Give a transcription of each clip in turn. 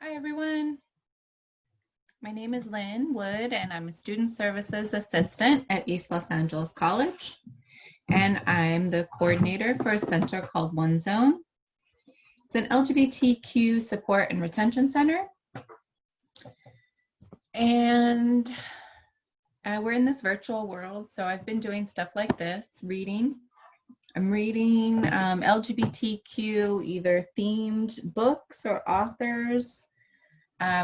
Hi, everyone. My name is Lynn Wood, and I'm a Student Services Assistant at East Los Angeles College. And I'm the coordinator for a center called One Zone. It's an LGBTQ support and retention center. And we're in this virtual world, so I've been doing stuff like this, reading. I'm reading LGBTQ either themed books or authors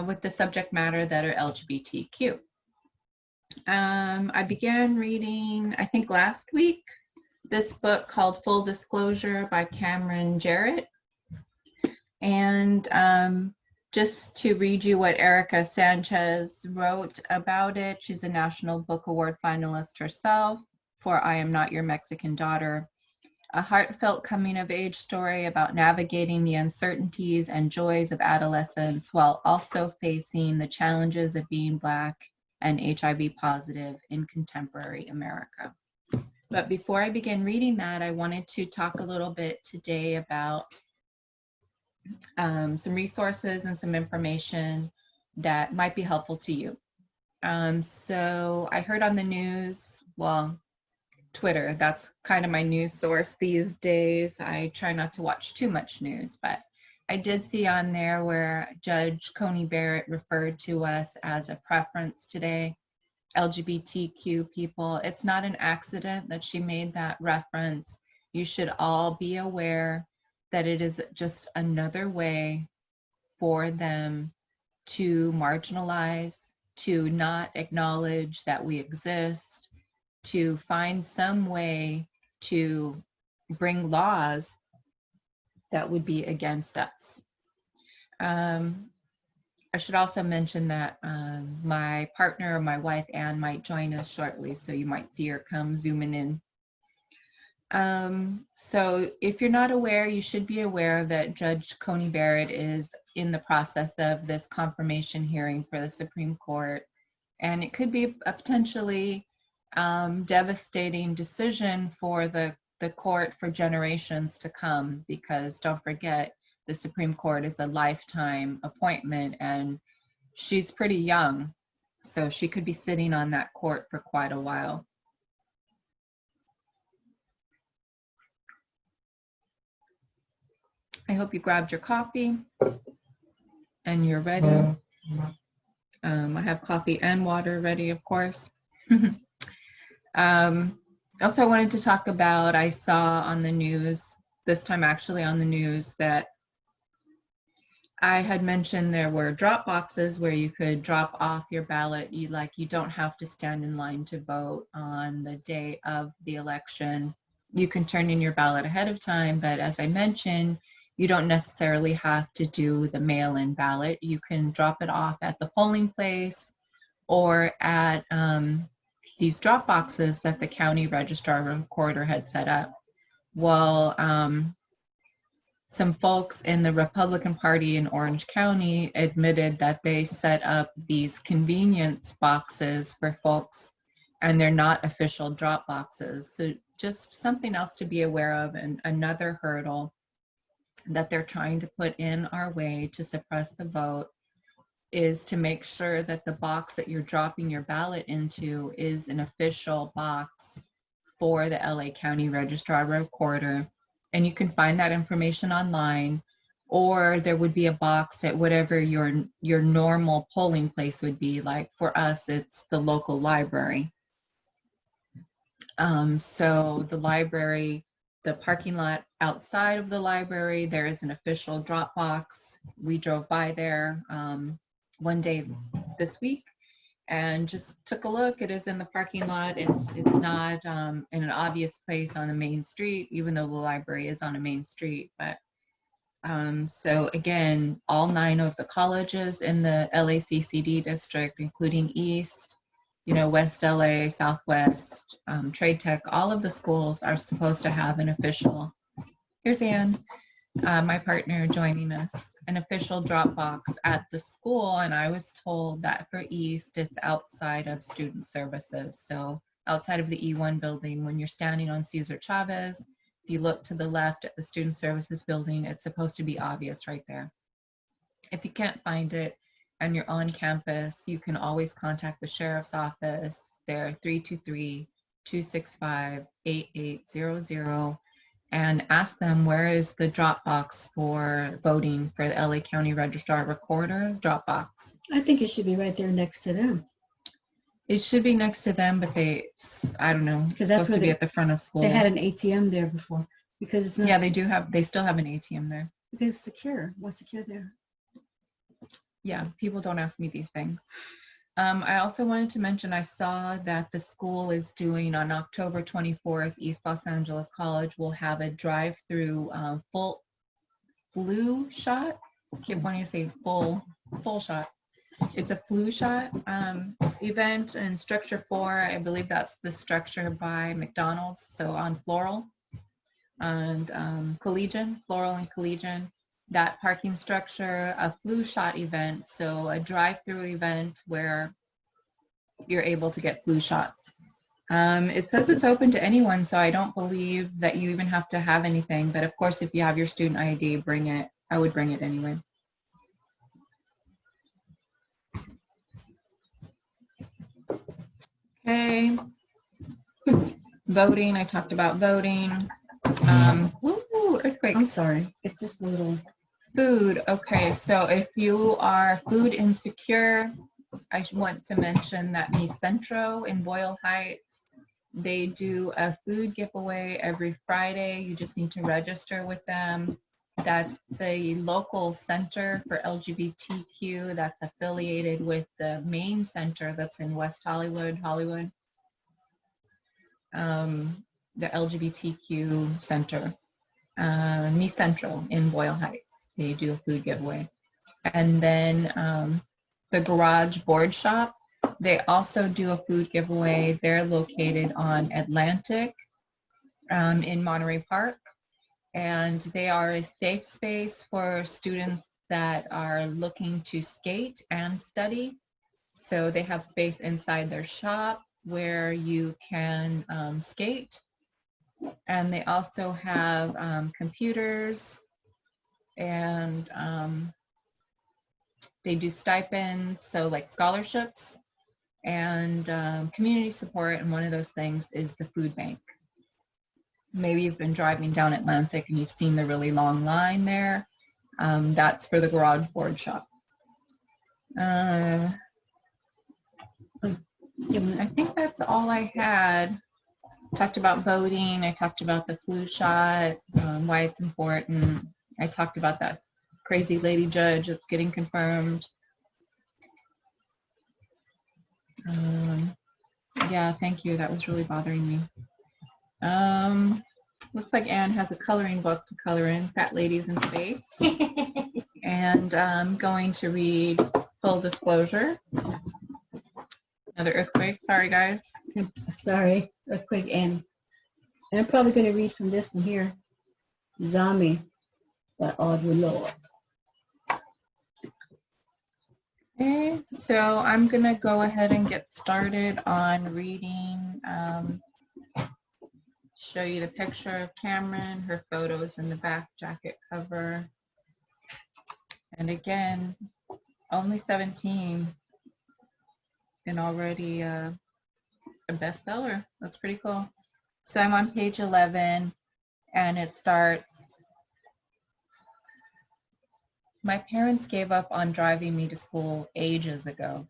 with the subject matter that are LGBTQ. I began reading, I think last week, this book called Full Disclosure by Camryn Garrett. And just to read you what Erica Sanchez wrote about it, she's a National Book Award finalist herself for I Am Not Your Mexican Daughter, a heartfelt coming-of-age story about navigating the uncertainties and joys of adolescence while also facing the challenges of being Black and HIV positive in contemporary America. But before I begin reading that, I wanted to talk a little bit today about some resources and some information that might be helpful to you. So I heard on the news, well, Twitter, that's kind of my news source these days. I try not to watch too much news, but I did see on there where Judge Coney Barrett referred to us as a preference today, LGBTQ people. It's not an accident that she made that reference. You should all be aware that it is just another way for them to marginalize, to not acknowledge that we exist, to find some way to bring laws that would be against us. I should also mention that my partner, my wife, Anne, might join us shortly, so you might see her come zooming in. So if you're not aware, you should be aware that Judge Coney Barrett is in the process of this confirmation hearing for the Supreme Court, and it could be a potentially devastating decision for the court for generations to come, because don't forget, the Supreme Court is a lifetime appointment and she's pretty young, so she could be sitting on that court for quite a while. I hope you grabbed your coffee and you're ready. I have coffee and water ready, of course. Also, I wanted to talk about, I saw on the news, this time actually on the news, that I had mentioned there were drop boxes where you could drop off your ballot. You don't have to stand in line to vote on the day of the election. You can turn in your ballot ahead of time, but as I mentioned, you don't necessarily have to do the mail-in ballot. You can drop it off at the polling place or at these drop boxes that the county registrar recorder had set up. Well, some folks in the Republican Party in Orange County admitted that they set up these convenience boxes for folks, and they're not official drop boxes. So just something else to be aware of, and another hurdle that they're trying to put in our way to suppress the vote is to make sure that the box that you're dropping your ballot into is an official box for the LA County Registrar Recorder. And you can find that information online, or there would be a box at whatever your normal polling place would be. Like for us, it's the local library. So the library, the parking lot outside of the library, there is an official drop box. We drove by there one day this week and just took a look. It is in the parking lot. It's not in an obvious place on the main street, even though the library is on a main street. But so again, all 9 of the colleges in the LACCD district, including East, West LA, Southwest, Trade Tech, all of the schools are supposed to have an official, here's Anne, my partner joining us, an official drop box at the school. And I was told that for East, it's outside of student services. So outside of the E1 building, when you're standing on Cesar Chavez, if you look to the left at the student services building, it's supposed to be obvious right there. If you can't find it and you're on campus, you can always contact the sheriff's office. They're 323-265-8800 and ask them where is the drop box for voting for the LA County Registrar Recorder drop box. I think it should be right there next to them. It should be next to them, but I don't know, Because that's supposed to be at the front of school. They had an ATM there before. Because it's not. Yeah, they still have an ATM there. Because it's secure. What's secure there? Yeah, people don't ask me these things. I also wanted to mention, I saw that the school is doing on October 24th, East Los Angeles College will have a drive-through full flu shot. I keep wanting to say full shot. It's a flu shot event in Structure 4. I believe that's the structure by McDonald's. So on Floral and Collegian, Floral and Collegian. That parking structure, a flu shot event, so a drive-through event where you're able to get flu shots. It says it's open to anyone, so I don't believe that you even have to have anything, but of course if you have your student ID, bring it. I would bring it anyway. Okay, voting, I talked about voting. Woo, earthquake. I'm sorry, it's just a little. Food. Okay, so if you are food insecure, I want to mention that Mi Centro in Boyle Heights, they do a food giveaway every Friday. You just need to register with them. That's the local center for LGBTQ that's affiliated with the main center that's in West Hollywood. The LGBTQ center, Mi Centro in Boyle Heights. They do a food giveaway. And then the Garage Board Shop, they also do a food giveaway. They're located on Atlantic in Monterey Park. And they are a safe space for students that are looking to skate and study. So they have space inside their shop where you can skate. And they also have computers, and they do stipends, so like scholarships and community support, and one of those things is the food bank. Maybe you've been driving down Atlantic and you've seen the really long line there. That's for the Garage Board Shop. I think that's all I had. Talked about voting, I talked about the flu shot, why it's important. I talked about that crazy lady judge that's getting confirmed. Yeah, thank you. That was really bothering me. Looks like Anne has a coloring book to color in, Fat Ladies in Space. And I'm going to read Full Disclosure. Another earthquake. Sorry, guys. Sorry, earthquake. And I'm probably going to read from this one here. Zombie by Audre Lorde. Okay, so I'm going to go ahead and get started on reading. Show you the picture of Camryn, her photos in the back jacket cover. And again, only 17 and already a bestseller. That's pretty cool. So I'm on page 11 and it starts, "My parents gave up on driving me to school ages ago,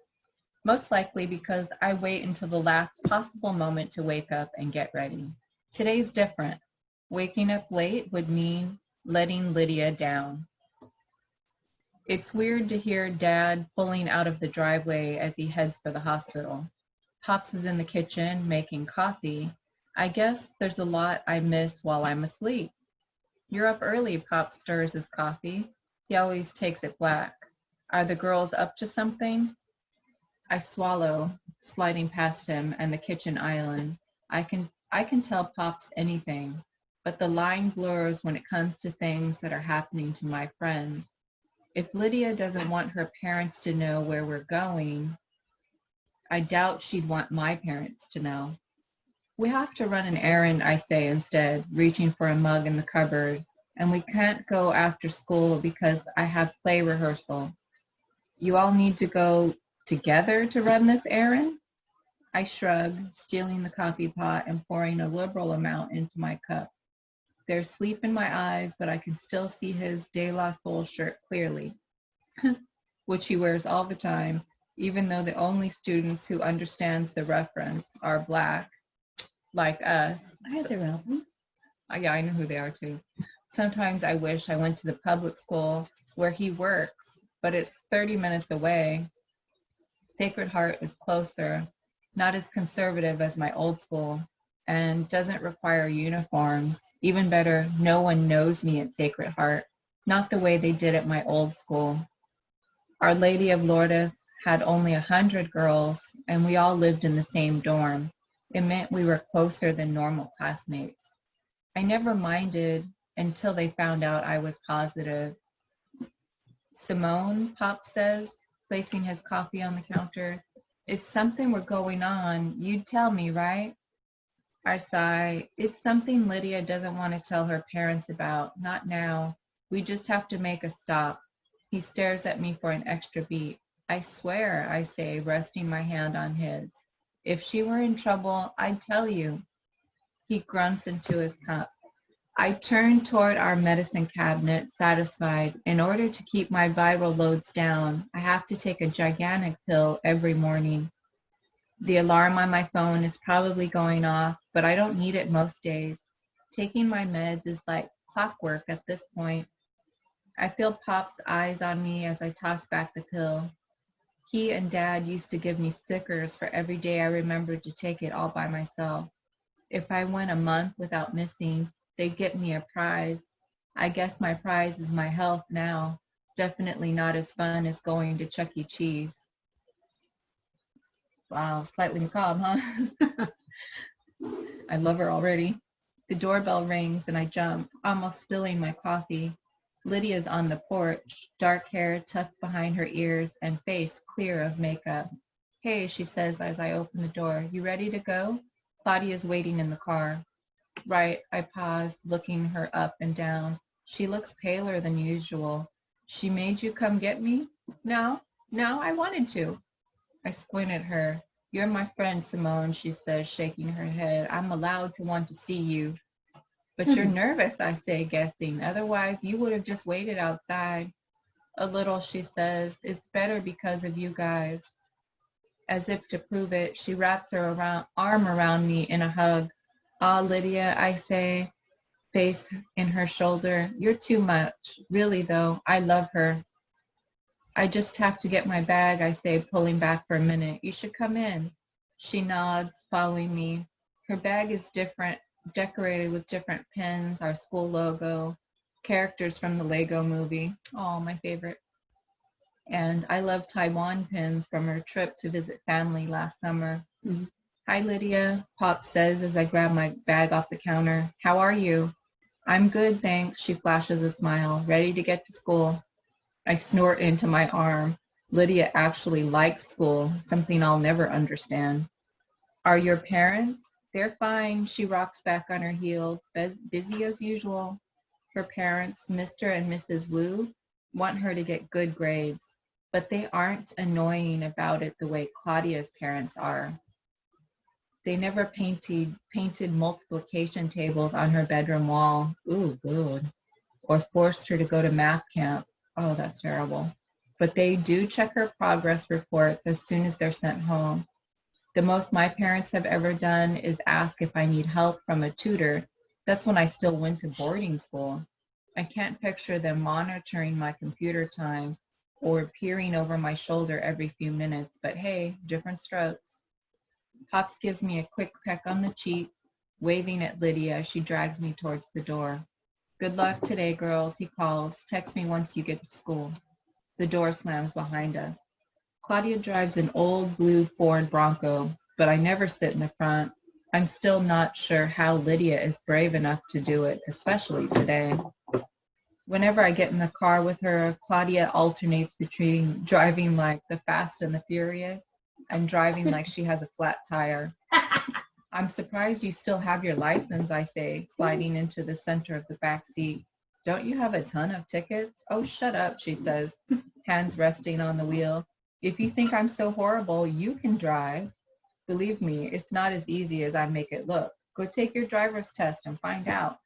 most likely because I wait until the last possible moment to wake up and get ready. Today's different. Waking up late would mean letting Lydia down. It's weird to hear Dad pulling out of the driveway as he heads for the hospital. Pops is in the kitchen making coffee. I guess there's a lot I miss while I'm asleep. You're up early," Pop stirs his coffee. He always takes it black. "Are the girls up to something?" I swallow, sliding past him and the kitchen island. I can tell Pops anything, but the line blurs when it comes to things that are happening to my friends. If Lydia doesn't want her parents to know where we're going, I doubt she'd want my parents to know. "We have to run an errand," I say instead, reaching for a mug in the cupboard. and we can't go after school because I have play rehearsal. You all need to go together to run this errand? I shrug, stealing the coffee pot and pouring a liberal amount into my cup. There's sleep in my eyes, but I can still see his De La Soul shirt clearly, which he wears all the time, even though the only students who understands the reference are Black, like us. I had their album. Yeah, I know who they are too. Sometimes I wish I went to the public school where he works, but it's 30 minutes away. Sacred Heart is closer, not as conservative as my old school, and doesn't require uniforms. Even better, no one knows me at Sacred Heart, not the way they did at my old school. Our Lady of Lourdes had only 100 girls, and we all lived in the same dorm. It meant we were closer than normal classmates. I never minded until they found out I was positive. Simone, Pop says, placing his coffee on the counter, if something were going on, you'd tell me, right? I sigh. It's something Lydia doesn't want to tell her parents about. Not now. We just have to make a stop. He stares at me for an extra beat. I swear, I say, resting my hand on his. If she were in trouble, I'd tell you. He grunts into his cup. I turn toward our medicine cabinet, satisfied. In order to keep my viral loads down, I have to take a gigantic pill every morning. The alarm on my phone is probably going off, but I don't need it most days. Taking my meds is like clockwork at this point. I feel Pop's eyes on me as I toss back the pill. He and Dad used to give me stickers for every day I remembered to take it all by myself. If I went a month without missing, they'd get me a prize. I guess my prize is my health now. Definitely not as fun as going to Chuck E. Cheese. Wow, slightly macabre, huh? I love her already. The doorbell rings and I jump, almost spilling my coffee. Lydia's on the porch, dark hair tucked behind her ears and face clear of makeup. Hey, she says as I open the door, you ready to go? Claudia's waiting in the car. Right, I pause, looking her up and down. She looks paler than usual. She made you come get me? No, I wanted to. I squint at her. You're my friend, Simone, she says, shaking her head. I'm allowed to want to see you. But you're nervous, I say, guessing. Otherwise, you would have just waited outside. A little, she says. It's better because of you guys. As if to prove it, she wraps her arm around me in a hug. Ah, Lydia, I say, face in her shoulder. You're too much. Really, though, I love her. I just have to get my bag, I say, pulling back for a minute. You should come in. She nods, following me. Her bag is different, decorated with different pins, our school logo, characters from the Lego movie. Oh, my favorite. And I love Taiwan pins from her trip to visit family last summer. Mm-hmm. Hi, Lydia, Pop says as I grab my bag off the counter. How are you? I'm good, thanks. She flashes a smile, ready to get to school. I snort into my arm. Lydia actually likes school, something I'll never understand. Are your parents? They're fine. She rocks back on her heels, busy as usual. Her parents, Mr. and Mrs. Wu, want her to get good grades, but they aren't annoying about it the way Claudia's parents are. They never painted multiplication tables on her bedroom wall. Ooh, good. Or forced her to go to math camp. Oh, that's terrible. But they do check her progress reports as soon as they're sent home. The most my parents have ever done is ask if I need help from a tutor. That's when I still went to boarding school. I can't picture them monitoring my computer time or peering over my shoulder every few minutes, but hey, different strokes. Pops gives me a quick peck on the cheek, waving at Lydia as she drags me towards the door. Good luck today, girls, he calls. Text me once you get to school. The door slams behind us. Claudia drives an old blue Ford Bronco, but I never sit in the front. I'm still not sure how Lydia is brave enough to do it, especially today. Whenever I get in the car with her, Claudia alternates between driving like the Fast and the Furious and driving like she has a flat tire. I'm surprised you still have your license, I say, sliding into the center of the back seat. Don't you have a ton of tickets? Oh, shut up, she says, hands resting on the wheel. If you think I'm so horrible, you can drive. Believe me, it's not as easy as I make it look. Go take your driver's test and find out.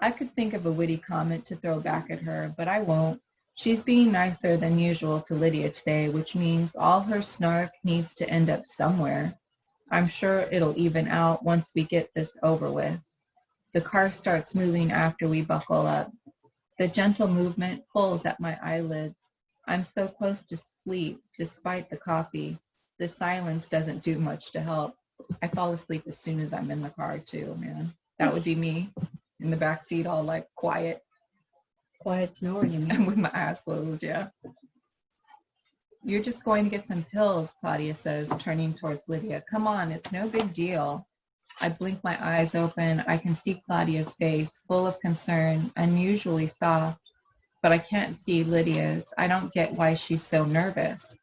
I could think of a witty comment to throw back at her, but I won't. She's being nicer than usual to Lydia today, which means all her snark needs to end up somewhere. I'm sure it'll even out once we get this over with. The car starts moving after we buckle up. The gentle movement pulls at my eyelids. I'm so close to sleep, despite the coffee. The silence doesn't do much to help. I fall asleep as soon as I'm in the car, too, man. That would be me in the back seat, all like quiet Quiet snoring, you and mean? with my eyes closed, yeah. You're just going to get some pills, Claudia says, turning towards Lydia. Come on, it's no big deal. I blink my eyes open. I can see Claudia's face, full of concern, unusually soft, but I can't see Lydia's. I don't get why she's so nervous.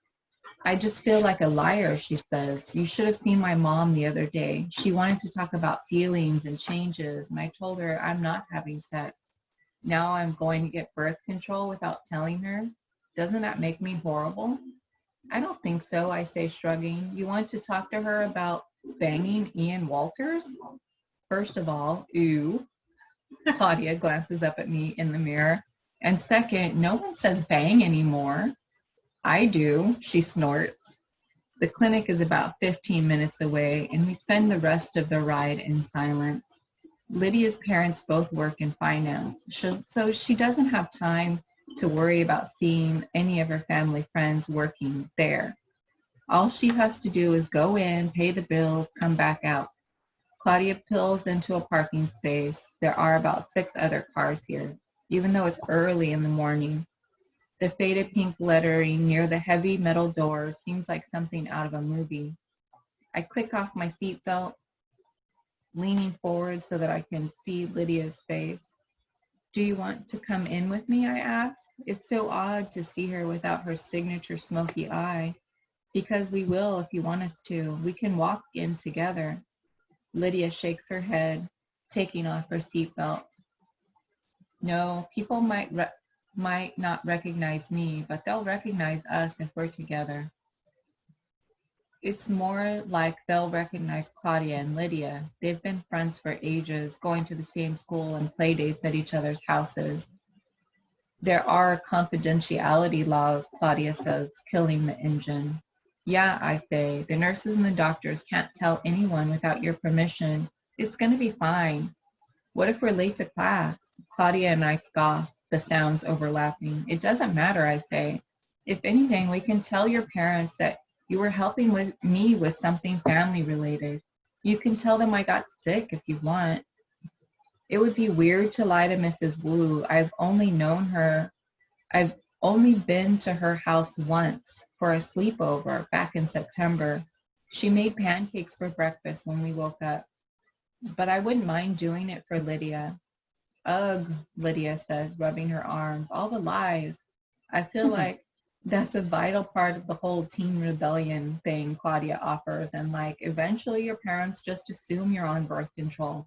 I just feel like a liar, she says. You should have seen my mom the other day. She wanted to talk about feelings and changes, and I told her I'm not having sex. Now I'm going to get birth control without telling her. Doesn't that make me horrible? I don't think so, I say, shrugging. You want to talk to her about banging Ian Walters? First of all, ew. Claudia glances up at me in the mirror. And second, no one says bang anymore. I do, she snorts. The clinic is about 15 minutes away, and we spend the rest of the ride in silence. Lydia's parents both work in finance, so she doesn't have time to worry about seeing any of her family friends working there. All she has to do is go in, pay the bills, come back out. Claudia pulls into a parking space. There are about 6 other cars here, even though it's early in the morning. The faded pink lettering near the heavy metal doors seems like something out of a movie. I click off my seatbelt, leaning forward so that I can see Lydia's face. Do you want to come in with me? I ask. It's so odd to see her without her signature smoky eye. Because we will if you want us to. We can walk in together. Lydia shakes her head, taking off her seatbelt. No, people might not recognize me, but they'll recognize us if we're together. It's more like they'll recognize Claudia and Lydia. They've been friends for ages, going to the same school and play dates at each other's houses. There are confidentiality laws, Claudia says, killing the engine. Yeah, I say, the nurses and the doctors can't tell anyone without your permission. It's going to be fine. What if we're late to class? Claudia and I scoff, the sounds overlapping. It doesn't matter, I say. If anything, we can tell your parents that you were helping me with something family related. You can tell them I got sick if you want. It would be weird to lie to Mrs. Wu. I've only been to her house once for a sleepover back in September. She made pancakes for breakfast when we woke up. But I wouldn't mind doing it for Lydia. Ugh, Lydia says, rubbing her arms. All the lies. I feel like that's a vital part of the whole teen rebellion thing Claudia offers. And like, eventually your parents just assume you're on birth control.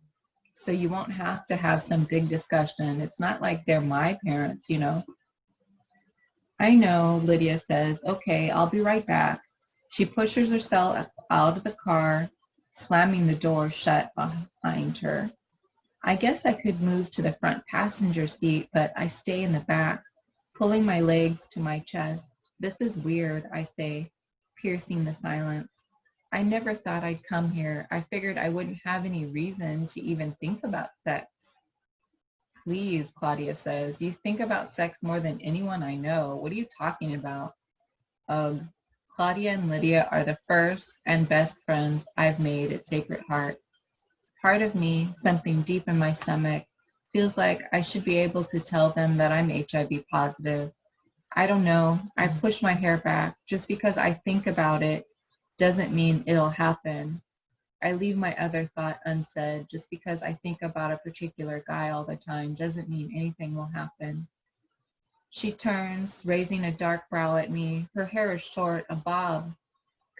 So you won't have to have some big discussion. It's not like they're my parents, you know. I know, Lydia says. Okay, I'll be right back. She pushes herself out of the car, slamming the door shut behind her. I guess I could move to the front passenger seat, but I stay in the back, pulling my legs to my chest. This is weird, I say, piercing the silence. I never thought I'd come here. I figured I wouldn't have any reason to even think about sex. Please, Claudia says, you think about sex more than anyone I know. What are you talking about? Ugh. Claudia and Lydia are the first and best friends I've made at Sacred Heart. Part of me, something deep in my stomach, feels like I should be able to tell them that I'm HIV positive. I don't know. I push my hair back. Just because I think about it doesn't mean it'll happen. I leave my other thought unsaid. Just because I think about a particular guy all the time doesn't mean anything will happen. She turns, raising a dark brow at me. Her hair is short, a bob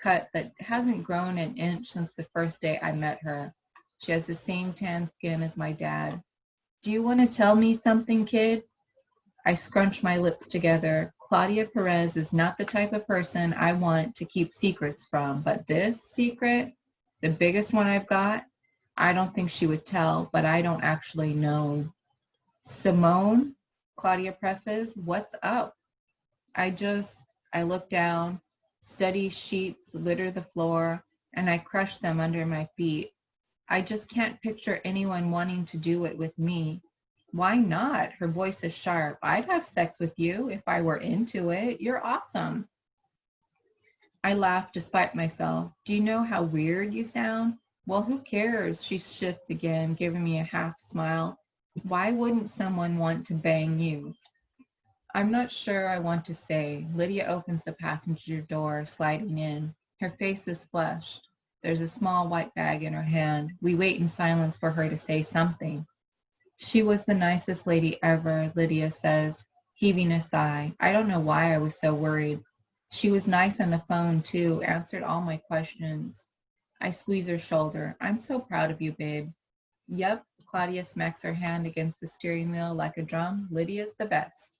cut that hasn't grown an inch since the first day I met her. She has the same tan skin as my dad. Do you want to tell me something, kid? I scrunch my lips together. Claudia Perez is not the type of person I want to keep secrets from, but this secret, the biggest one I've got, I don't think she would tell, but I don't actually know. Simone, Claudia presses, what's up? I look down, study sheets litter the floor, and I crush them under my feet. I just can't picture anyone wanting to do it with me. Why not? Her voice is sharp. I'd have sex with you if I were into it. You're awesome. I laugh despite myself. Do you know how weird you sound? Well, who cares? She shifts again, giving me a half smile. Why wouldn't someone want to bang you? I'm not sure I want to say. Lydia opens the passenger door, sliding in. Her face is flushed. There's a small white bag in her hand. We wait in silence for her to say something. She was the nicest lady ever, Lydia says, heaving a sigh. I don't know why I was so worried. She was nice on the phone, too, answered all my questions. I squeeze her shoulder. I'm so proud of you, babe. Yep, Claudia smacks her hand against the steering wheel like a drum. Lydia's the best.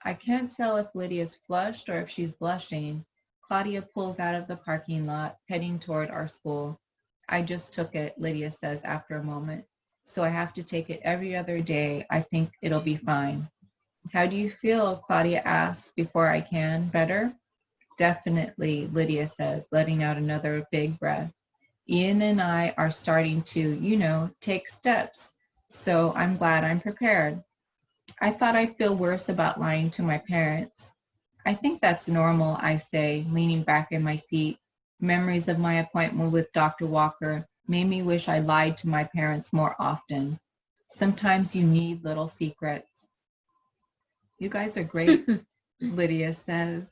I can't tell if Lydia's flushed or if she's blushing. Claudia pulls out of the parking lot, heading toward our school. I just took it, Lydia says after a moment. So I have to take it every other day. I think it'll be fine. How do you feel? Claudia asks before I can. Better? Definitely, Lydia says, letting out another big breath. Ian and I are starting to, take steps. So I'm glad I'm prepared. I thought I'd feel worse about lying to my parents. I think that's normal, I say, leaning back in my seat. Memories of my appointment with Dr. Walker made me wish I lied to my parents more often. Sometimes you need little secrets. You guys are great, Lydia says.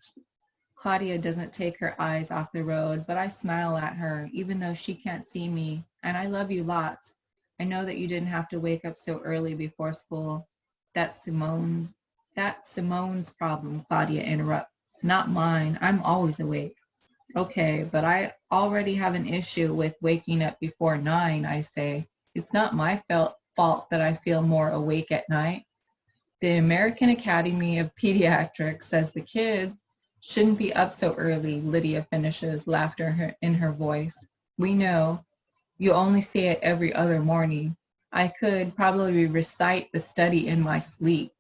Claudia doesn't take her eyes off the road, but I smile at her, even though she can't see me. And I love you lots. I know that you didn't have to wake up so early before school. That's Simone's problem, Claudia interrupts. Not mine. I'm always awake. Okay, but I already have an issue with waking up before 9, I say. It's not my fault that I feel more awake at night. The American Academy of Pediatrics says the kids shouldn't be up so early, Lydia finishes, laughter in her voice. We know. You only say it every other morning. I could probably recite the study in my sleep.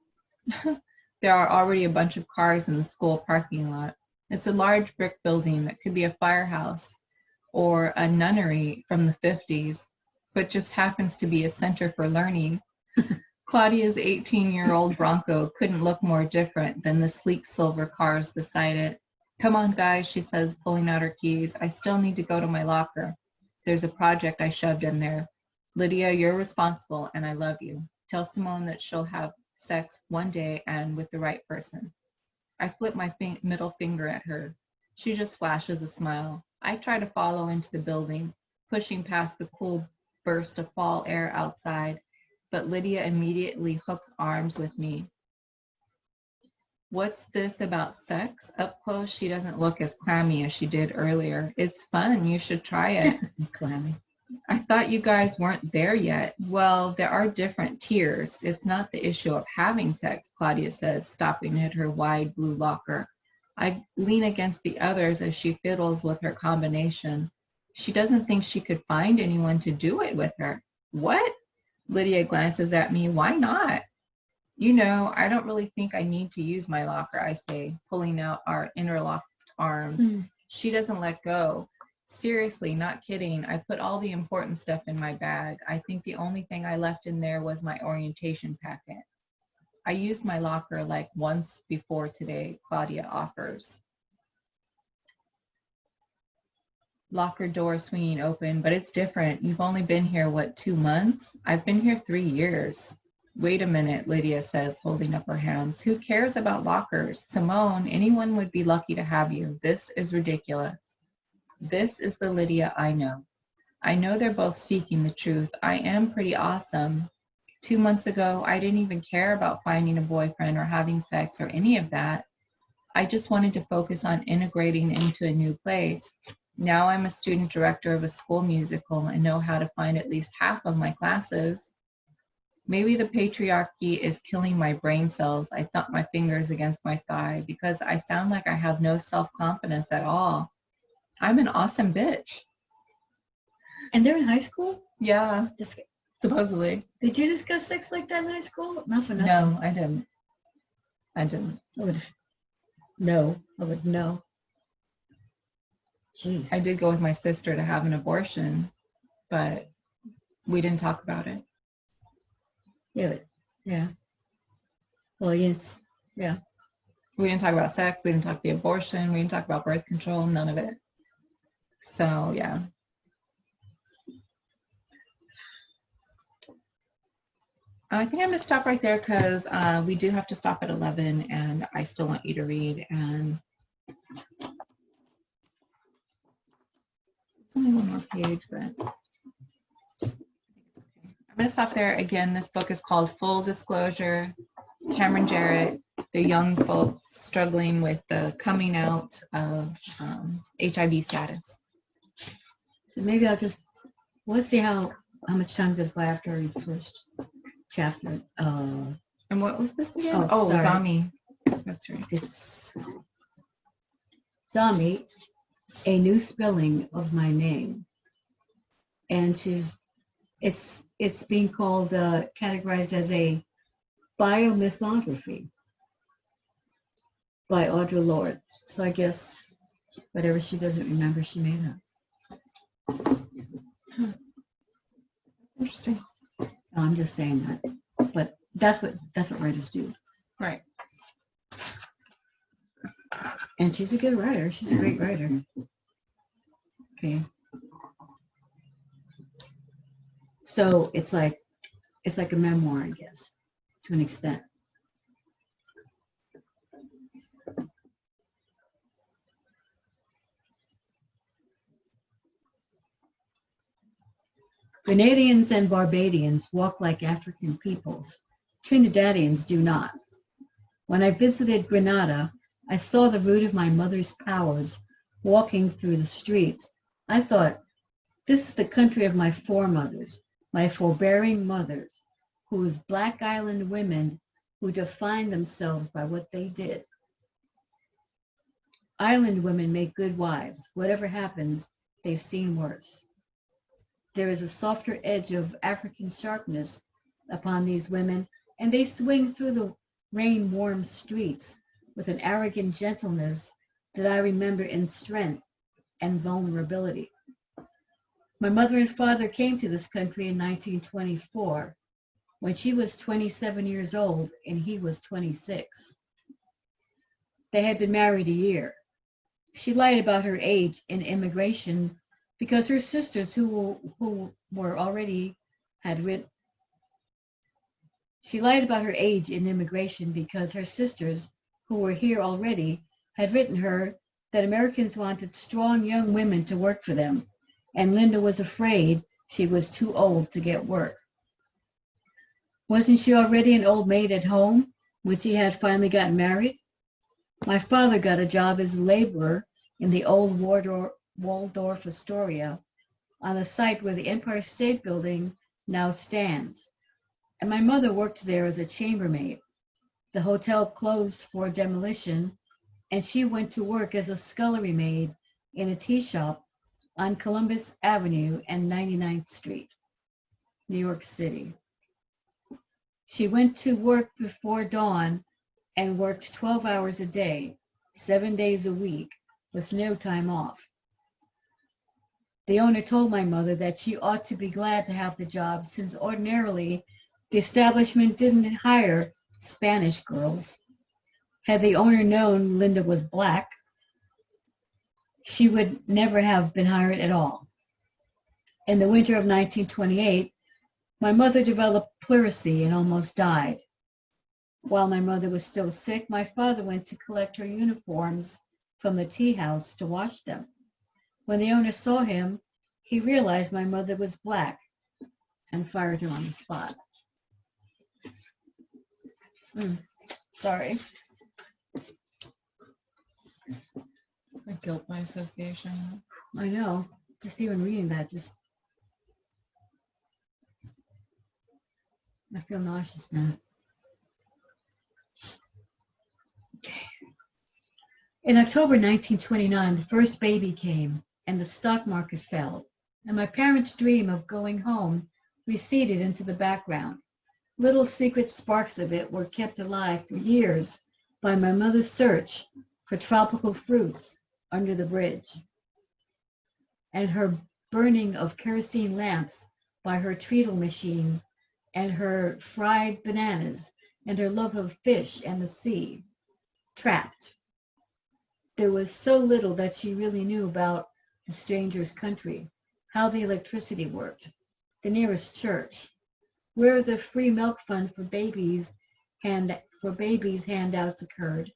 There are already a bunch of cars in the school parking lot. It's a large brick building that could be a firehouse or a nunnery from the 50s, but just happens to be a center for learning. Claudia's 18-year-old Bronco couldn't look more different than the sleek silver cars beside it. Come on, guys, she says, pulling out her keys. I still need to go to my locker. There's a project I shoved in there. Lydia, you're responsible, and I love you. Tell Simone that she'll have sex one day and with the right person. I flip my middle finger at her. She just flashes a smile. I try to follow into the building, pushing past the cool burst of fall air outside, but Lydia immediately hooks arms with me. What's this about sex? Up close, she doesn't look as clammy as she did earlier. It's fun. You should try it. Clammy. I thought you guys weren't there yet. Well, there are different tiers. It's not the issue of having sex, Claudia says, stopping at her wide blue locker. I lean against the others as she fiddles with her combination. She doesn't think she could find anyone to do it with her. What? Lydia glances at me. Why not? I don't really think I need to use my locker, I say, pulling out our interlocked arms. She doesn't let go. Seriously, not kidding. I put all the important stuff in my bag. I think the only thing I left in there was my orientation packet. I used my locker like once before today, Claudia offers. Locker door swinging open, but it's different. You've only been here, 2 months? I've been here 3 years. Wait a minute, Lydia says, holding up her hands. Who cares about lockers? Simone, anyone would be lucky to have you. This is ridiculous. This is the Lydia I know. I know they're both speaking the truth. I am pretty awesome. 2 months ago, I didn't even care about finding a boyfriend or having sex or any of that. I just wanted to focus on integrating into a new place. Now I'm a student director of a school musical and know how to find at least half of my classes. Maybe the patriarchy is killing my brain cells. I thump my fingers against my thigh because I sound like I have no self-confidence at all. I'm an awesome bitch. And they're in high school? Yeah, Dis- supposedly. Did you discuss sex like that in high school? Not for nothing. No, I didn't. I didn't. I would no. I would no. Jeez. I did go with my sister to have an abortion, but we didn't talk about it. Yeah, but, yeah. Well, yes, yeah. We didn't talk about sex. We didn't talk the abortion. We didn't talk about birth control. None of it. So yeah. I think I'm gonna stop right there because we do have to stop at 11, and I still want you to read. And there's only one more page, but I'm gonna stop there. Again, this book is called Full Disclosure. Camryn Garrett, the young folks struggling with the coming out of HIV status. So maybe we'll see how much time goes by after I read the first chapter. And what was this again? Oh, sorry. Zombie. That's right. It's Zombie, a new spelling of my name. And it's being called, categorized as a biomythography by Audre Lorde. So I guess whatever she doesn't remember, she made up. Interesting. I'm just saying that, but that's what writers do. Right. And she's a good writer. She's a great writer. Okay. So it's like a memoir, I guess, to an extent. Grenadians and Barbadians walk like African peoples. Trinidadians do not. When I visited Grenada, I saw the root of my mother's powers walking through the streets. I thought, this is the country of my foremothers, my forbearing mothers, whose Black Island women who defined themselves by what they did. Island women make good wives. Whatever happens, they've seen worse. There is a softer edge of African sharpness upon these women, and they swing through the rain-warm streets with an arrogant gentleness that I remember in strength and vulnerability. My mother and father came to this country in 1924, when she was 27 years old and he was 26. They had been married a year. She lied about her age in immigration because her sisters who were already had written. She lied about her age in immigration because her sisters who were here already had written her that Americans wanted strong young women to work for them, and Linda was afraid she was too old to get work. Wasn't she already an old maid at home when she had finally gotten married? My father got a job as a laborer in the old Waldorf Astoria on the site where the Empire State Building now stands, and my mother worked there as a chambermaid. The hotel closed for demolition, and she went to work as a scullery maid in a tea shop on Columbus Avenue and 99th Street, New York City. She went to work before dawn and worked 12 hours a day, 7 days a week, with no time off. The owner told my mother that she ought to be glad to have the job, since ordinarily the establishment didn't hire Spanish girls. Had the owner known Linda was Black, she would never have been hired at all. In the winter of 1928, my mother developed pleurisy and almost died. While my mother was still sick, my father went to collect her uniforms from the tea house to wash them. When the owner saw him, he realized my mother was Black and fired her on the spot. Sorry. A guilt by association. I know. Just even reading that, I feel feel nauseous now. In October 1929, the first baby came, and the stock market fell, and my parents' dream of going home receded into the background. Little secret sparks of it were kept alive for years by my mother's search for tropical fruits under the bridge, and her burning of kerosene lamps by her treadle machine, and her fried bananas, and her love of fish and the sea. Trapped. There was so little that she really knew about the stranger's country, how the electricity worked, the nearest church, where the free milk fund for babies handouts occurred,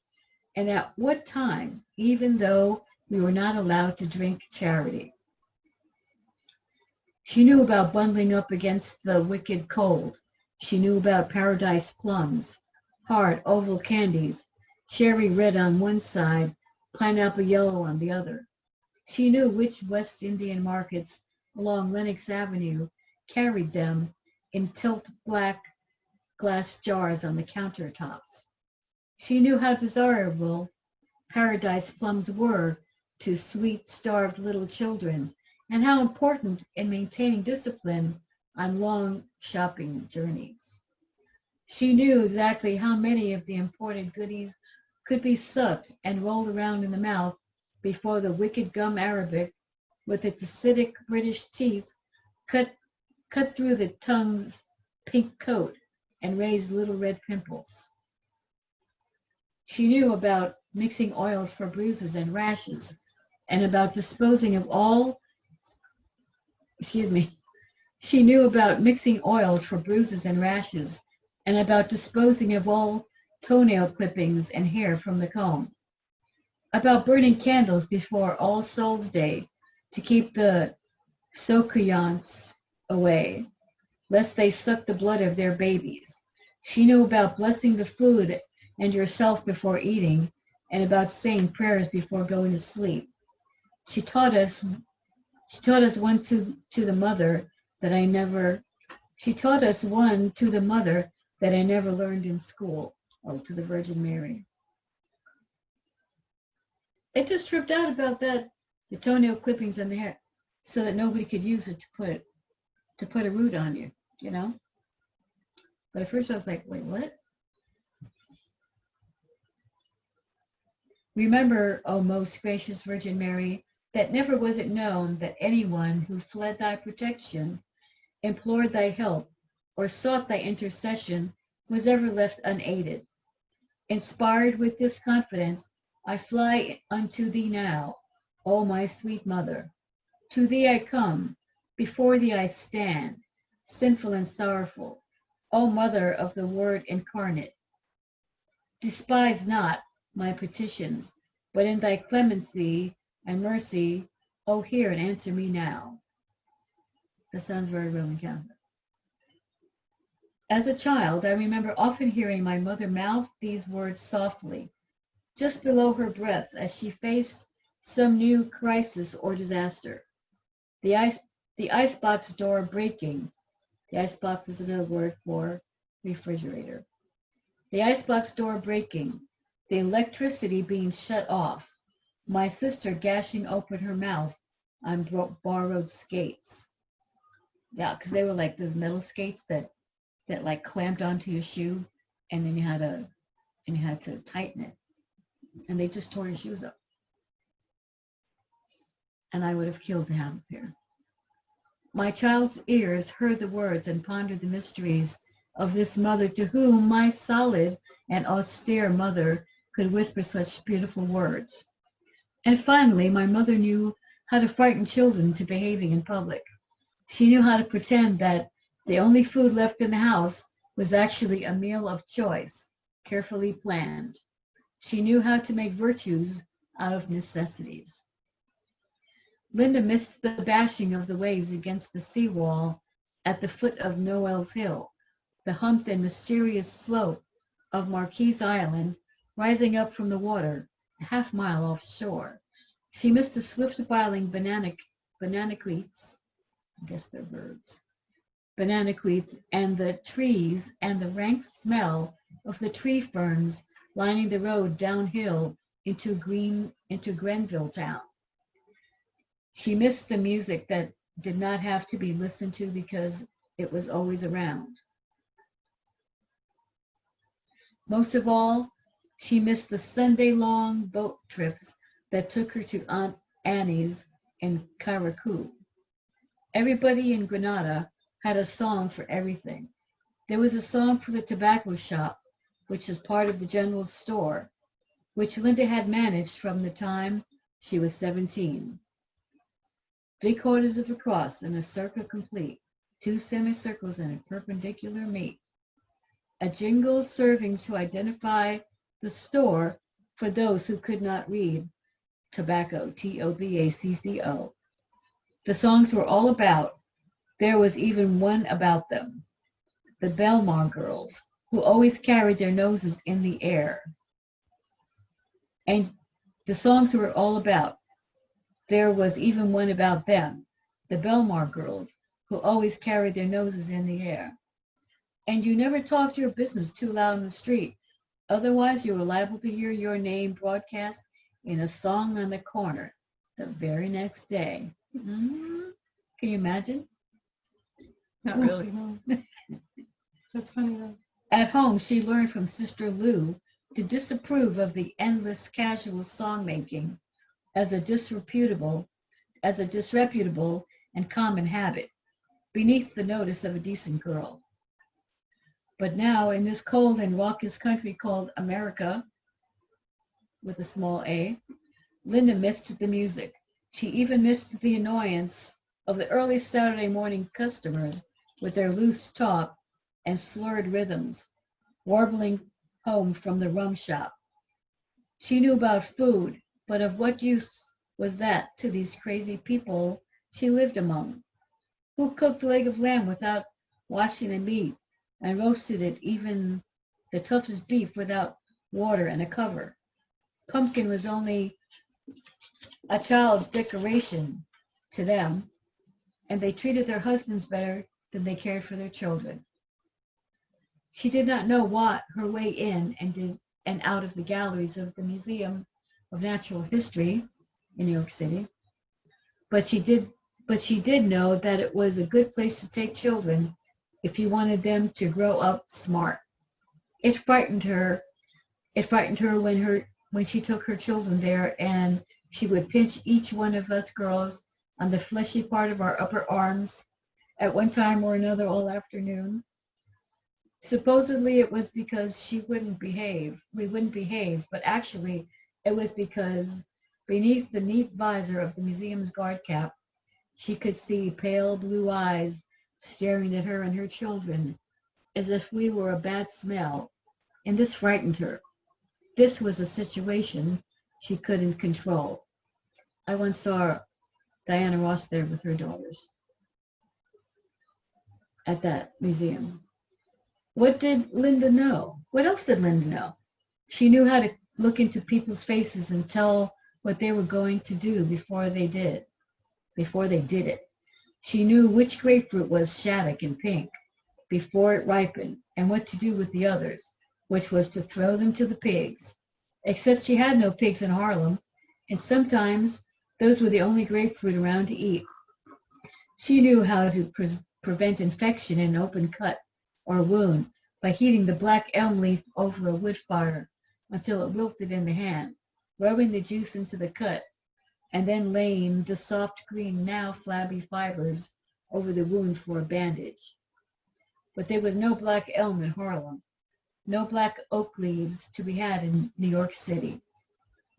and at what time, even though we were not allowed to drink charity. She knew about bundling up against the wicked cold. She knew about paradise plums, hard oval candies, cherry red on one side, pineapple yellow on the other. She knew which West Indian markets along Lenox Avenue carried them in tilt black glass jars on the countertops. She knew how desirable paradise plums were to sweet, starved little children, and how important in maintaining discipline on long shopping journeys. She knew exactly how many of the imported goodies could be sucked and rolled around in the mouth before the wicked gum arabic, with its acidic British teeth, cut through the tongue's pink coat and raised little red pimples. She knew about mixing oils for bruises and rashes, and about disposing of all, she knew about mixing oils for bruises and rashes, and about disposing of all toenail clippings and hair from the comb, about burning candles before All Souls' Day to keep the Sokuyants away, lest they suck the blood of their babies. She knew about blessing the food and yourself before eating, and about saying prayers before going to sleep. She taught us one to the mother that I never learned in school. Oh, to the Virgin Mary. I just tripped out about that, the toenail clippings and the hair, so that nobody could use it to put a root on you, you know? But at first I was like, wait, what? Remember, O most gracious Virgin Mary, that never was it known that anyone who fled thy protection, implored thy help, or sought thy intercession was ever left unaided. Inspired with this confidence, I fly unto thee now, O my sweet mother. To thee I come, before thee I stand, sinful and sorrowful, O mother of the Word incarnate. Despise not my petitions, but in thy clemency and mercy, O hear and answer me now. That sounds very Roman Catholic. As a child, I remember often hearing my mother mouth these words softly, just below her breath, as she faced some new crisis or disaster. The icebox door breaking. The icebox is another word for refrigerator. The icebox door breaking. The electricity being shut off. My sister gashing open her mouth on borrowed skates. Yeah, because they were like those metal skates that like clamped onto your shoe, and then you had to tighten it, and they just tore your shoes up. And I would have killed to have a pair. My child's ears heard the words and pondered the mysteries of this mother to whom my solid and austere mother could whisper such beautiful words. And finally, my mother knew how to frighten children into behaving in public. She knew how to pretend that the only food left in the house was actually a meal of choice, carefully planned. She knew how to make virtues out of necessities. Linda missed the bashing of the waves against the seawall at the foot of Noel's Hill, the humped and mysterious slope of Marquise Island rising up from the water, a half-mile offshore. She missed the swift-biling banana cleats, I guess they're birds, banana queens, and the trees and the rank smell of the tree ferns lining the road downhill into Grenville town. She missed the music that did not have to be listened to because it was always around. Most of all, she missed the Sunday-long boat trips that took her to Aunt Annie's in Carriacou. Everybody in Grenada had a song for everything. There was a song for the tobacco shop, which is part of the general store, which Linda had managed from the time she was 17. 3/4 of a cross and a circle complete, 2 semicircles and a perpendicular meet. A jingle serving to identify the store for those who could not read tobacco, Tobacco. The songs were all about, there was even one about them, the Belmar girls, who always carried their noses in the air. And the songs were all about, there was even one about them, the Belmar girls, who always carried their noses in the air. And you never talked your business too loud in the street, otherwise you were liable to hear your name broadcast in a song on the corner the very next day. Mm-hmm. Can you imagine? Not really. That's funny though. At home, she learned from Sister Lou to disapprove of the endless casual song making as a disreputable and common habit, beneath the notice of a decent girl. But now, in this cold and raucous country called America, with a small a, Linda missed the music. She even missed the annoyance of the early Saturday morning customers with their loose talk and slurred rhythms, warbling home from the rum shop. She knew about food, but of what use was that to these crazy people she lived among? Who cooked leg of lamb without washing the meat and roasted it, even the toughest beef, without water and a cover? Pumpkin was only a child's decoration to them, and they treated their husbands better than they cared for their children. She did not know what her way in and out of the galleries of the Museum of Natural History in New York City, but she did know that it was a good place to take children if you wanted them to grow up smart. It frightened her. It frightened her when she took her children there, and she would pinch each one of us girls on the fleshy part of our upper arms at one time or another all afternoon. Supposedly it was because we wouldn't behave, but actually it was because beneath the neat visor of the museum's guard cap, she could see pale blue eyes staring at her and her children as if we were a bad smell, and this frightened her. This was a situation she couldn't control. I once saw Diana Ross there with her daughters at that museum. What did Linda know? What else did Linda know? She knew how to look into people's faces and tell what they were going to do before they did it. She knew which grapefruit was Shattuck and pink before it ripened, and what to do with the others, which was to throw them to the pigs. Except she had no pigs in Harlem, and sometimes those were the only grapefruit around to eat. She knew how to prevent infection in an open cut or wound by heating the black elm leaf over a wood fire until it wilted in the hand, rubbing the juice into the cut, and then laying the soft green, now flabby fibers over the wound for a bandage. But there was no black elm in Harlem, no black oak leaves to be had in New York City.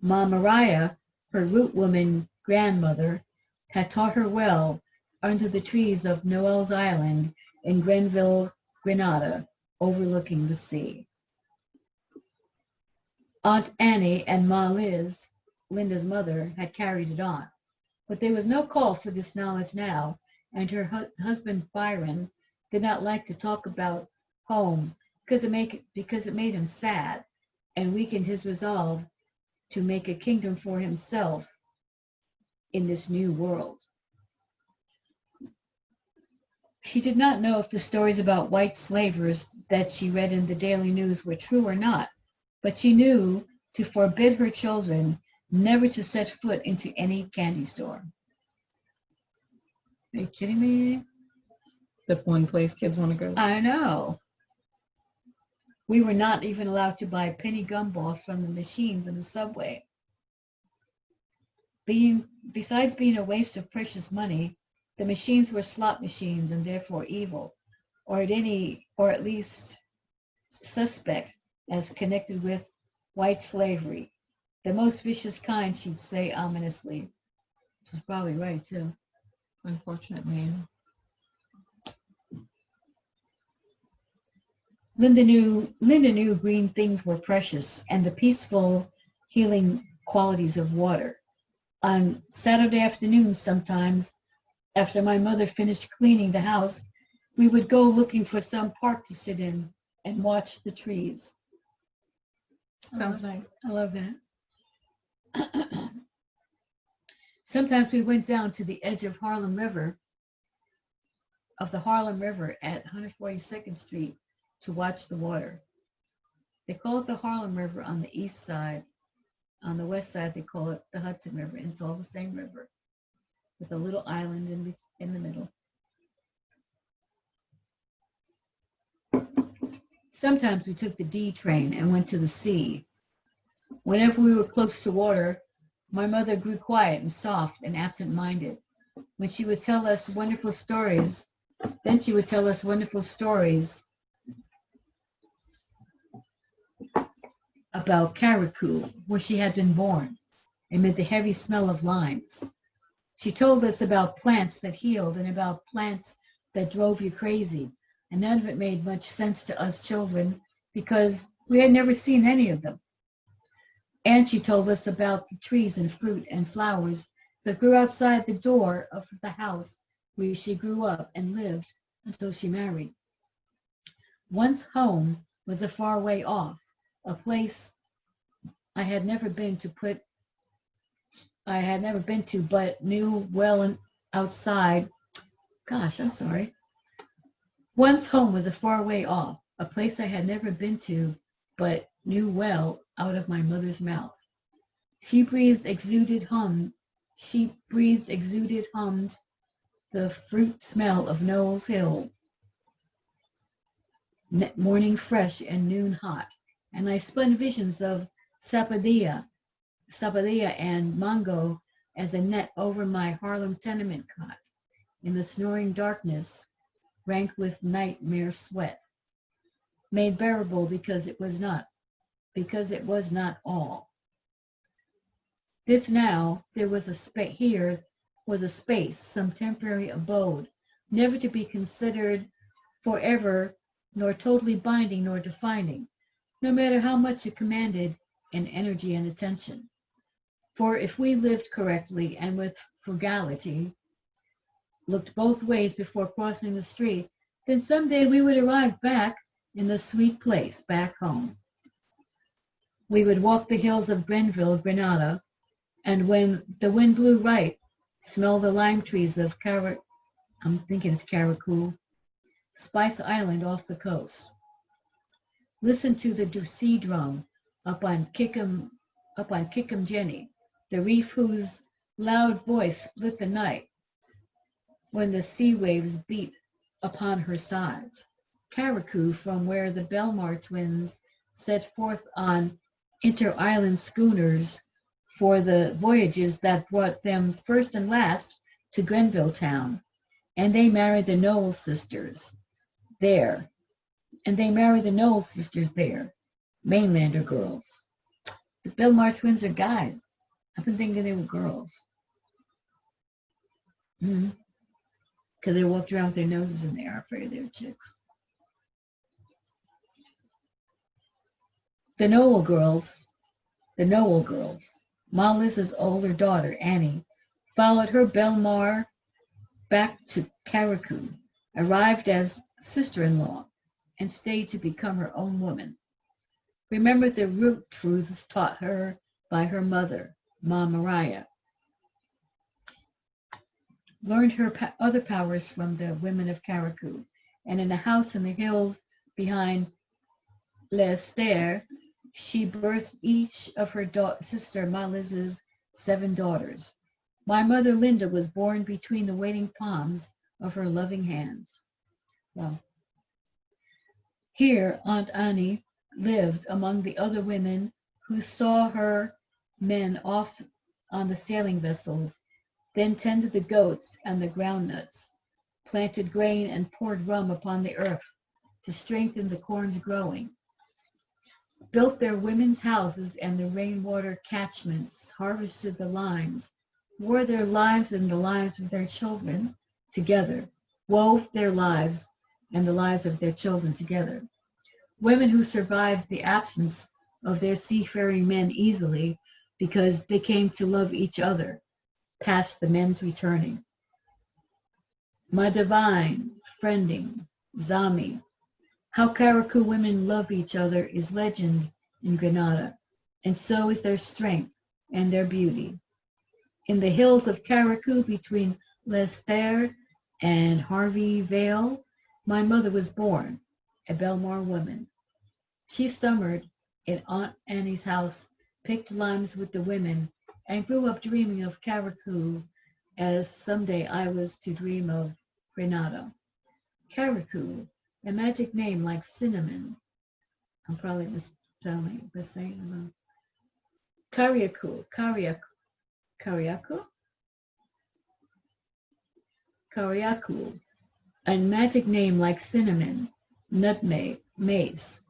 Ma Maria, her root woman grandmother, had taught her well under the trees of Noel's Island in Grenville, Grenada, overlooking the sea. Aunt Annie and Ma Liz, Linda's mother, had carried it on, but there was no call for this knowledge now, and her husband Byron did not like to talk about home because it made him sad and weakened his resolve to make a kingdom for himself in this new world. She did not know if the stories about white slavers that she read in the daily news were true or not, but she knew to forbid her children never to set foot into any candy store. Are you kidding me? The one place kids want to go. I know. We were not even allowed to buy penny gumballs from the machines in the subway. Besides being a waste of precious money, the machines were slot machines and therefore evil, or at least suspect as connected with white slavery. The most vicious kind, she'd say ominously. Which is probably right, too. Unfortunately. Linda knew green things were precious and the peaceful, healing qualities of water. On Saturday afternoons, sometimes, after my mother finished cleaning the house, we would go looking for some park to sit in and watch the trees. Sounds nice. I love that. Sometimes we went down to the edge of the Harlem River at 142nd Street to watch the water. They call it the Harlem River on the east side. On the west side, they call it the Hudson River, and it's all the same river with a little island in the middle. Sometimes we took the D train and went to the sea. Whenever we were close to water, my mother grew quiet and soft and absent-minded. When she would tell us wonderful stories, about Carriacou, where she had been born, amid the heavy smell of limes. She told us about plants that healed and about plants that drove you crazy, and none of it made much sense to us children because we had never seen any of them. And she told us about the trees and fruit and flowers that grew outside the door of the house where she grew up and lived until she married. Once home was a far way off, a place I had never been to, but knew well outside. Once home was a far way off, a place I had never been to, but knew well out of my mother's mouth. She breathed, exuded, hummed the fruit smell of Knowles Hill, morning fresh and noon hot, and I spun visions of sapodilla and mango as a net over my Harlem tenement cot in the snoring darkness, rank with nightmare sweat, made bearable because it was not all. There was a space, some temporary abode, never to be considered forever, nor totally binding nor defining, no matter how much it commanded in energy and attention. For if we lived correctly and with frugality, looked both ways before crossing the street, then someday we would arrive back in the sweet place, back home. We would walk the hills of Grenville, Grenada, and when the wind blew right, smell the lime trees of Carriacou, Spice Island off the coast. Listen to the sea drum up on Kickham Jenny, the reef whose loud voice split the night when the sea waves beat upon her sides. Carriacou, from where the Belmar twins set forth on inter-island schooners for the voyages that brought them first and last to Grenville town, and they married the Knowles sisters there. Mainlander girls. The Belmar twins are guys. I've been thinking they were girls. Because they walked around with their noses in the air, afraid they were chicks. The Knowle girls, Ma Liz's older daughter, Annie, followed her Belmar back to Carriacou, arrived as sister-in-law, and stayed to become her own woman. Remembered the root truths taught her by her mother, Ma Maria. learned her other powers from the women of Carriacou, and in a house in the hills behind L'Estère, she birthed each of her sister Maliz's 7 daughters. My mother Linda was born between the waiting palms of her loving hands. Well, here Aunt Annie lived among the other women who saw her men off on the sailing vessels, then tended the goats and the groundnuts, planted grain and poured rum upon the earth to strengthen the corn's growing, built their women's houses and the rainwater catchments, harvested the limes, wore their lives and the lives of their children together, wove their lives and the lives of their children together. Women who survived the absence of their seafaring men easily because they came to love each other, past the men's returning. My divine, friending, Zami, how Carriacou women love each other is legend in Grenada, and so is their strength and their beauty. In the hills of Carriacou between L'Estère and Harvey Vale, my mother was born, a Belmar woman. She summered in Aunt Annie's house, picked limes with the women, and grew up dreaming of Carriacou as someday I was to dream of Grenada. Carriacou, a magic name like cinnamon. I'm probably misspelling the same. Carriacou, a magic name like cinnamon, nutmeg, mace.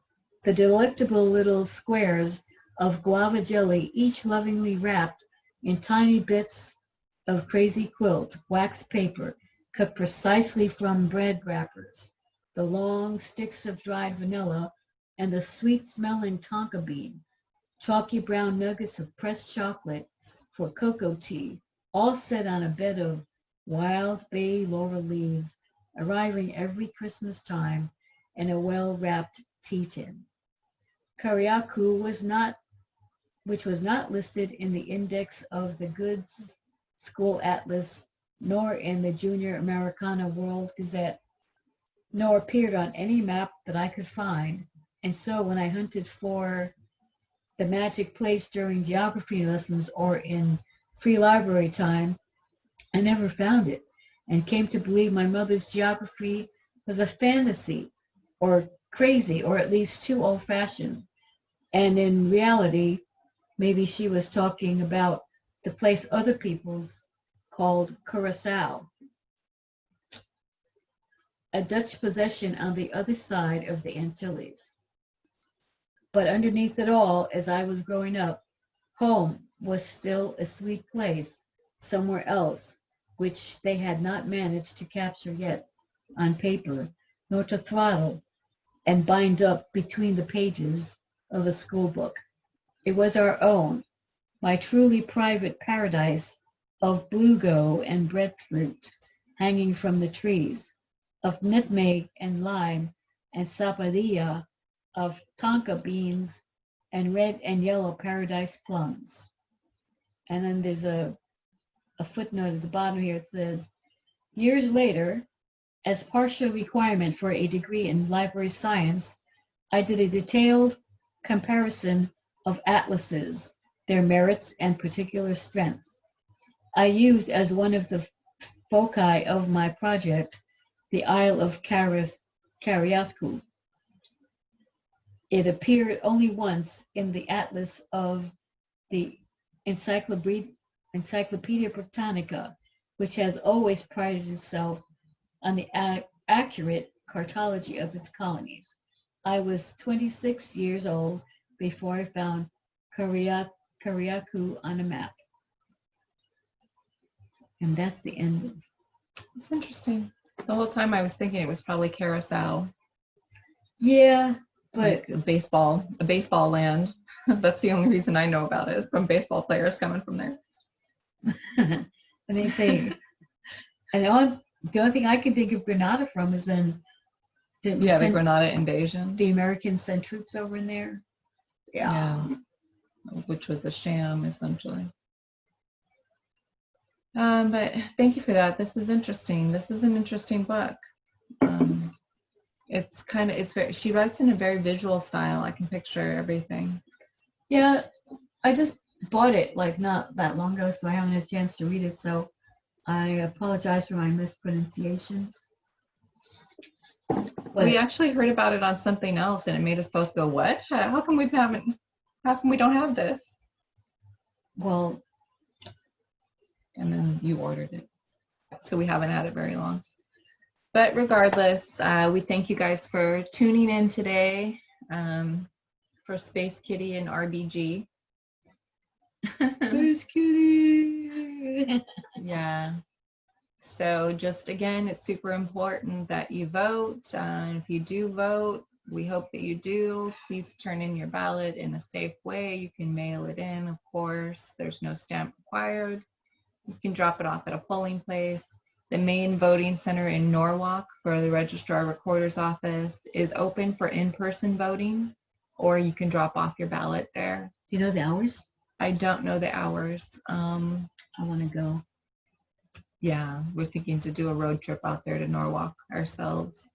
The delectable little squares of guava jelly, each lovingly wrapped in tiny bits of crazy quilt, wax paper, cut precisely from bread wrappers, the long sticks of dried vanilla, and the sweet-smelling tonka bean, chalky brown nuggets of pressed chocolate for cocoa tea, all set on a bed of wild bay laurel leaves, arriving every Christmas time in a well-wrapped tea tin. Carriacou which was not listed in the index of the Goods School Atlas, nor in the Junior Americana World Gazette, nor appeared on any map that I could find. And so when I hunted for the magic place during geography lessons or in free library time, I never found it, and came to believe my mother's geography was a fantasy, or crazy, or at least too old-fashioned. And in reality, maybe she was talking about the place other peoples called Curacao, a Dutch possession on the other side of the Antilles. But underneath it all, as I was growing up, home was still a sweet place somewhere else, which they had not managed to capture yet on paper, nor to throttle and bind up between the pages of a school book. It was our own, my truly private paradise of bluego and breadfruit hanging from the trees, of nutmeg and lime and sapadilla, of tonka beans and red and yellow paradise plums. And then there's a footnote at the bottom here. It says, years later, as partial requirement for a degree in library science, I did a detailed comparison of atlases, their merits and particular strengths. I used as one of the foci of my project the Isle of Carriacou. It appeared only once in the atlas of the Encyclopedia Britannica, which has always prided itself on the accurate cartology of its colonies. I was 26 years old before I found Carriacou on a map. And that's the end of. It's interesting. The whole time I was thinking it was probably Carousel, Yeah, but like a baseball land. That's the only reason I know about it, is from baseball players coming from there. and they say, and the only thing I can think of Grenada from is then the Grenada invasion. The Americans sent troops over in there. Yeah. Which was a sham, essentially. But thank you for that. This is interesting. This is an interesting book. She writes in a very visual style. I can picture everything. Yeah, I just bought it like not that long ago, so I haven't had a chance to read it. So I apologize for my mispronunciations. But We actually heard about it on something else, and it made us both go, "What? How come we haven't? How come we don't have this?" well, And then you ordered it, so we haven't had it very long. But regardless, we thank you guys for tuning in today for Space Kitty and RBG. Space Kitty. Yeah. So just again, it's super important that you vote. If you do vote, we hope that you do. Please turn in your ballot in a safe way. You can mail it in, of course. There's no stamp required. You can drop it off at a polling place. The main voting center in Norwalk for the Registrar Recorder's Office is open for in-person voting, or you can drop off your ballot there. Do you know the hours? I don't know the hours. I want to go. Yeah, we're thinking to do a road trip out there to Norwalk ourselves.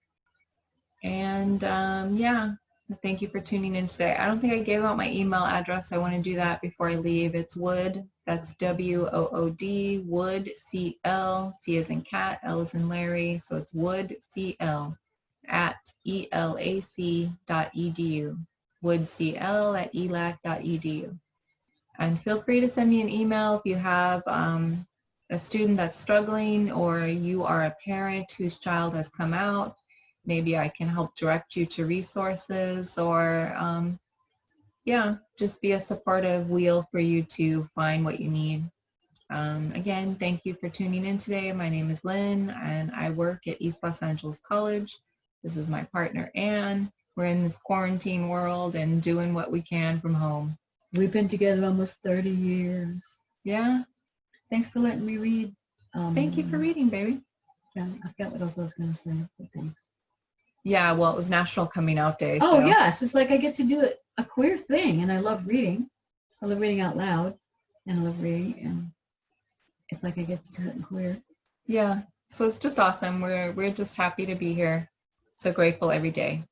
And yeah, thank you for tuning in today. I don't think I gave out my email address. I want to do that before I leave. It's Wood, that's WOOD, Wood, CL, C as in cat, L as in Larry. So it's Wood, CL at elac.edu, woodcl at elac.edu. And feel free to send me an email if you have a student that's struggling, or you are a parent whose child has come out. Maybe I can help direct you to resources, or yeah, just be a supportive wheel for you to find what you need. Again, thank you for tuning in today. My name is Lynn, and I work at East Los Angeles College. This is my partner, Ann. We're in this quarantine world and doing what we can from home. We've been together almost 30 years. Yeah. Thanks for letting me read. Thank you for reading, baby. Yeah, I forgot what else I was going to say, but thanks. Yeah, well, it was National Coming Out Day. Oh, so. yes. It's like I get to do a queer thing, and I love reading. I love reading out loud, and I love reading, and it's like I get to do something queer. Yeah, so it's just awesome. We're just happy to be here. So grateful every day.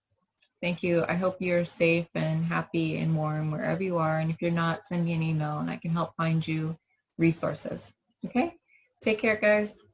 Thank you. I hope you're safe and happy and warm wherever you are. And if you're not, send me an email and I can help find you resources. Okay? Take care, guys.